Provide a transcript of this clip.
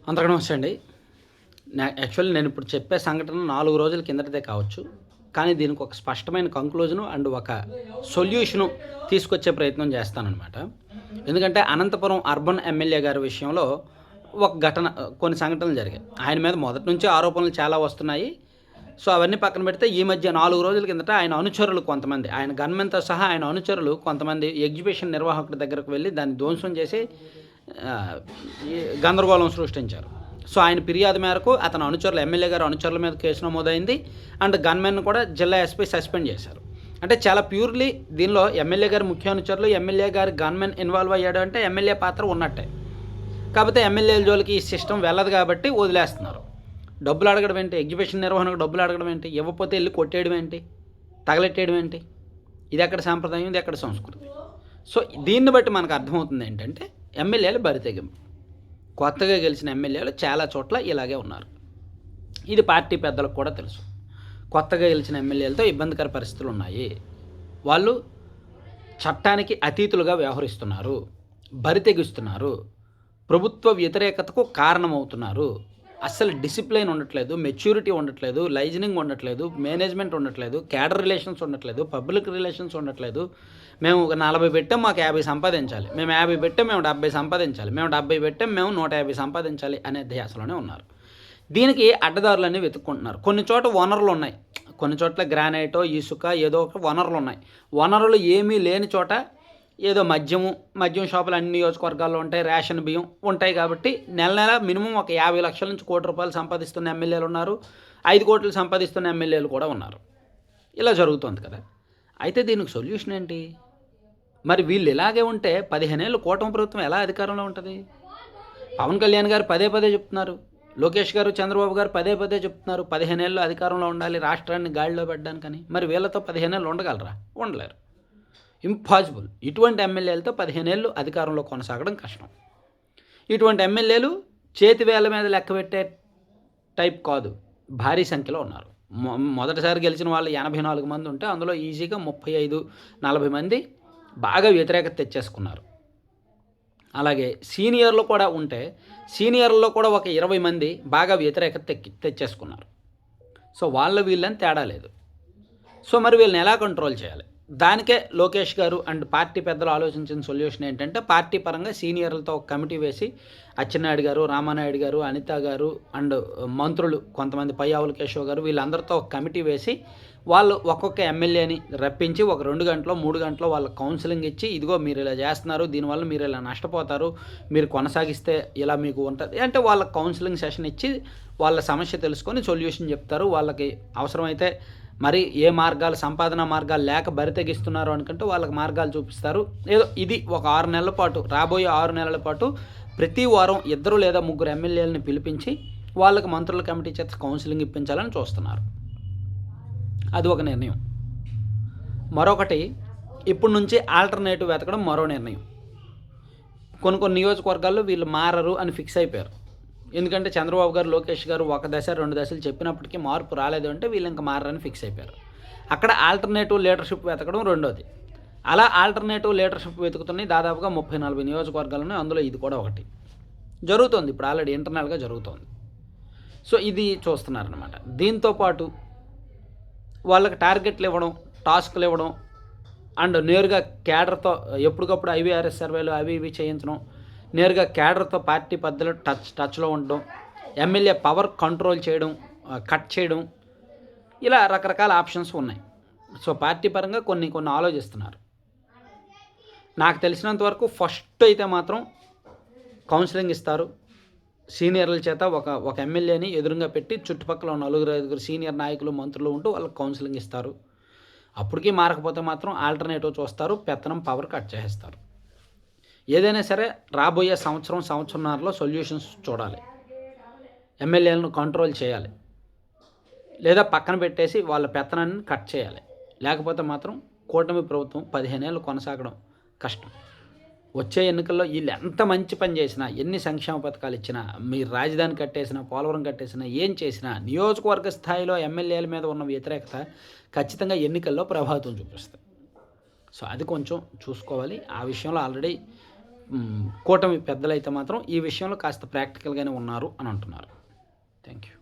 అందరికీ నమస్తే అండి. యాక్చువల్లీ నేను ఇప్పుడు చెప్పే సంఘటన 4 రోజుల కిందటిదే కావచ్చు. కానీ దీనికి ఒక స్పష్టమైన కంక్లూజను అండ్ ఒక సొల్యూషను తీసుకొచ్చే ప్రయత్నం చేస్తాననమాట. ఎందుకంటే అనంతపురం అర్బన్ ఎమ్మెల్యే గారి విషయంలో ఒక ఘటన కొన్ని సంఘటనలు జరిగాయి. ఆయన మీద మొదటి నుంచి ఆరోపణలు చాలా వస్తున్నాయి. సో, అవన్నీ పక్కన పెడితే ఈ మధ్య 4 రోజుల కిందట ఆయన అనుచరులు కొంతమంది, ఆయన గన్‌మెన్‌తో సహా ఆయన అనుచరులు కొంతమంది ఎగ్జిబిషన్ నిర్వాహకుడి దగ్గరకు వెళ్లి దాన్ని ధ్వంసం చేసి ఆహ్, ఈ గందరగోళం సృష్టించారు. సో, ఆయన ఫిర్యాదు మేరకు అతని అనుచరులు ఎమ్మెల్యే గారి అనుచరుల మీద కేసు నమోదైంది. అండ్ గన్‌మెన్‌ని కూడా జిల్లా ఎస్పీ సస్పెండ్ చేశారు. అంటే చాలా ప్యూర్‌లీ దీనిలో ఎమ్మెల్యే గారి ముఖ్య అనుచరులు, ఎమ్మెల్యే గారి గన్‌మెన్ ఇన్వాల్వ్ అయ్యాడు అంటే ఎమ్మెల్యే పాత్ర ఉన్నట్టే. కాకపోతే ఎమ్మెల్యేల జోలికి ఈ సిస్టమ్ వెళ్ళదు కాబట్టి వదిలేస్తున్నారు. డబ్బులు అడగడం ఏంటి? ఎగ్జిబిషన్ నిర్వహణకు డబ్బులు అడగడం ఏంటి? ఇవ్వకపోతే ఎళ్లి కొట్టేయడం ఏంటి? తగలెట్టేయడం ఏంటి? ఇదెక్కడ సాంప్రదాయం? ఇదెక్కడ సంస్కృతి? సో, దీన్ని బట్టి మనకు అర్థమవుతుంది ఏంటంటే ఎమ్మెల్యేలు బరితెగింపు. కొత్తగా గెలిచిన ఎమ్మెల్యేలు చాలా చోట్ల ఇలాగే ఉన్నారు. ఇది పార్టీ పెద్దలకు కూడా తెలుసు. కొత్తగా గెలిచిన ఎమ్మెల్యేలతో ఇబ్బందికర పరిస్థితులు ఉన్నాయి. వాళ్ళు చట్టానికి అతీతులుగా వ్యవహరిస్తున్నారు. బరితెగిస్తున్నారు. ప్రభుత్వ వ్యతిరేకతకు కారణమవుతున్నారు. అస్సలు డిసిప్లిన్ ఉండట్లేదు, మెచ్యూరిటీ ఉండట్లేదు, లైజనింగ్ ఉండట్లేదు, మేనేజ్మెంట్ ఉండట్లేదు, క్యాడర్ రిలేషన్స్ ఉండట్లేదు, పబ్లిక్ రిలేషన్స్ ఉండట్లేదు. మేము ఒక 40 పెట్టాం, మాకు 50 సంపాదించాలి. మేము 50 పెట్టాం, మేము 70 సంపాదించాలి. మేము 70 పెట్టాం, మేము 150 సంపాదించాలి అనే ధ్యాసలోనే ఉన్నారు. దీనికి అడ్డదారులన్నీ వెతుక్కుంటున్నారు. కొన్ని చోట వనరులు ఉన్నాయి. కొన్ని చోట్ల గ్రానైటో, ఇసుక ఏదో ఒక వనరులు ఉన్నాయి. వనరులు ఏమీ లేని చోట ఏదో మద్యం షాపులు అన్ని నియోజకవర్గాల్లో ఉంటాయి. రేషన్ బియ్యం ఉంటాయి కాబట్టి నెల నెల మినిమం ఒక 50 లక్షల నుంచి ₹1,00,00,000 సంపాదిస్తున్న ఎమ్మెల్యేలు ఉన్నారు. 5 కోట్లు సంపాదిస్తున్న ఎమ్మెల్యేలు కూడా ఉన్నారు. ఇలా జరుగుతోంది కదా! అయితే దీనికి సొల్యూషన్ ఏంటి? మరి వీళ్ళు ఇలాగే ఉంటే 15 ఏళ్ళు కూటమి ప్రభుత్వం ఎలా అధికారంలో ఉంటది? పవన్ కళ్యాణ్ గారు పదే పదే చెప్తున్నారు. లోకేష్ గారు, చంద్రబాబు గారు పదే పదే చెప్తున్నారు. 15 ఏళ్ళు అధికారంలో ఉండాలి, రాష్ట్రాన్ని గాడిలో పెట్టడానికని. మరి వీళ్ళతో 15 ఏళ్ళు ఉండగలరా? ఉండలేరు. ఇంపాసిబుల్. ఇటువంటి ఎమ్మెల్యేలతో 15 ఏళ్ళు అధికారంలో కొనసాగడం కష్టం. ఇటువంటి ఎమ్మెల్యేలు చేతి వేళ్ళ మీద లెక్కపెట్టే టైప్ కాదు. భారీ సంఖ్యలో ఉన్నారు. మొదటిసారి గెలిచిన వాళ్ళు 84 మంది ఉంటే అందులో ఈజీగా 35, 40 మంది బాగా వ్యతిరేకత తెచ్చేసుకున్నారు. అలాగే సీనియర్లు కూడా ఉంటే సీనియర్లలో కూడా ఒక 20 మంది బాగా వ్యతిరేకత తెచ్చేసుకున్నారు. సో, వీళ్ళని తేడా లేదు. సో, మరి వీళ్ళని ఎలా కంట్రోల్ చేయాలి? దానికే లోకేష్ గారు అండ్ పార్టీ పెద్దలు ఆలోచించిన సొల్యూషన్ ఏంటంటే పార్టీ పరంగా సీనియర్లతో ఒక కమిటీ వేసి అచ్చెన్నాయుడు గారు, రామానాయుడు గారు, అనిత గారు అండ్ మంత్రులు కొంతమంది పయ్యావుల కేశవ్ గారు వీళ్ళందరితో ఒక కమిటీ వేసి వాళ్ళు ఒక్కొక్క ఎమ్మెల్యేని రప్పించి ఒక 2 గంటలో 3 గంటలో వాళ్ళకి కౌన్సిలింగ్ ఇచ్చి ఇదిగో మీరు ఇలా చేస్తున్నారు, దీనివల్ల మీరు ఇలా నష్టపోతారు, మీరు కొనసాగిస్తే ఇలా మీకు ఉంటుంది అంటే వాళ్ళకి కౌన్సిలింగ్ సెషన్ ఇచ్చి వాళ్ళ సమస్య తెలుసుకొని సొల్యూషన్ చెప్తారు. వాళ్ళకి అవసరమైతే మరి ఏ మార్గాలు సంపాదన మార్గాలు లేక బరితెగిస్తున్నారు అనుకుంటే వాళ్ళకి మార్గాలు చూపిస్తారు. ఏదో ఇది ఒక 6 నెలల పాటు, రాబోయే 6 నెలల పాటు ప్రతి వారం 2 లేదా 3 ఎమ్మెల్యేలని పిలిపించి వాళ్ళకి మంత్రుల కమిటీ చేత కౌన్సిలింగ్ ఇప్పించాలని చూస్తున్నారు. అది ఒక నిర్ణయం. మరొకటి ఇప్పటి నుంచి ఆల్టర్నేటివ్ వెతకడం మరో నిర్ణయం. కొన్ని నియోజకవర్గాల్లో వీళ్ళు మారరు అని ఫిక్స్ అయిపోయారు. ఎందుకంటే చంద్రబాబు గారు, లోకేష్ గారు ఒక దశ 2 దశలు చెప్పినప్పటికీ మార్పు రాలేదు అంటే వీళ్ళు ఇంకా మారని ఫిక్స్ అయిపోయారు. అక్కడ ఆల్టర్నేటివ్ లీడర్షిప్ వెతకడం రెండోది. అలా ఆల్టర్నేటివ్ లీడర్షిప్ వెతుకుతున్నాయి దాదాపుగా 30-40 నియోజకవర్గాలు ఉన్నాయి. అందులో ఇది కూడా ఒకటి. జరుగుతోంది, ఇప్పుడు ఆల్రెడీ ఇంటర్నల్గా జరుగుతోంది. సో, ఇది చూస్తున్నారనమాట. దీంతోపాటు వాళ్ళకి టార్గెట్లు ఇవ్వడం, టాస్క్లు ఇవ్వడం అండ్ నేరుగా క్యాడర్తో ఎప్పటికప్పుడు ఐవీఆర్ఎస్ సర్వేలు అవి ఇవి చేయించడం, నేరుగా క్యాడర్తో పార్టీ పెద్దలు టచ్లో ఉండడం, ఎమ్మెల్యే పవర్ కంట్రోల్ చేయడం, కట్ చేయడం, ఇలా రకరకాల ఆప్షన్స్ ఉన్నాయి. సో, పార్టీ పరంగా కొన్ని ఆలోచిస్తున్నారు. నాకు తెలిసినంత వరకు ఫస్ట్ అయితే మాత్రం కౌన్సిలింగ్ ఇస్తారు. సీనియర్ల చేత ఒక ఎమ్మెల్యేని ఎదురుగా పెట్టి చుట్టుపక్కల 4-5 సీనియర్ నాయకులు, మంత్రులు ఉంటూ వాళ్ళకి కౌన్సిలింగ్ ఇస్తారు. అప్పటికీ మారకపోతే మాత్రం ఆల్టర్నేటివ్ చూస్తారు, పెత్తనం పవర్ కట్ చేసేస్తారు. ఏదైనా సరే రాబోయే సంవత్సరంన్నరలో సొల్యూషన్స్ చూడాలి. ఎమ్మెల్యేలను కంట్రోల్ చేయాలి, లేదా పక్కన పెట్టేసి వాళ్ళ పెత్తనాన్ని కట్ చేయాలి. లేకపోతే మాత్రం కూటమి ప్రభుత్వం 15 ఏళ్ళు కొనసాగడం కష్టం. వచ్చే ఎన్నికల్లో వీళ్ళు ఎంత మంచి పని చేసినా, ఎన్ని సంక్షేమ పథకాలు ఇచ్చినా, మీరు రాజధాని కట్టేసినా, పోలవరం కట్టేసినా, ఏం చేసినా నియోజకవర్గ స్థాయిలో ఎమ్మెల్యేల మీద ఉన్న వ్యతిరేకత ఖచ్చితంగా ఎన్నికల్లో ప్రభావితం చూపిస్తుంది. సో, అది కొంచెం చూసుకోవాలి. ఆ విషయంలో ఆల్రెడీ కూటమి పెద్దలైతే మాత్రం ఈ విషయంలో కాస్త ప్రాక్టికల్‌గానే ఉన్నారు అని అంటున్నారు. Thank you.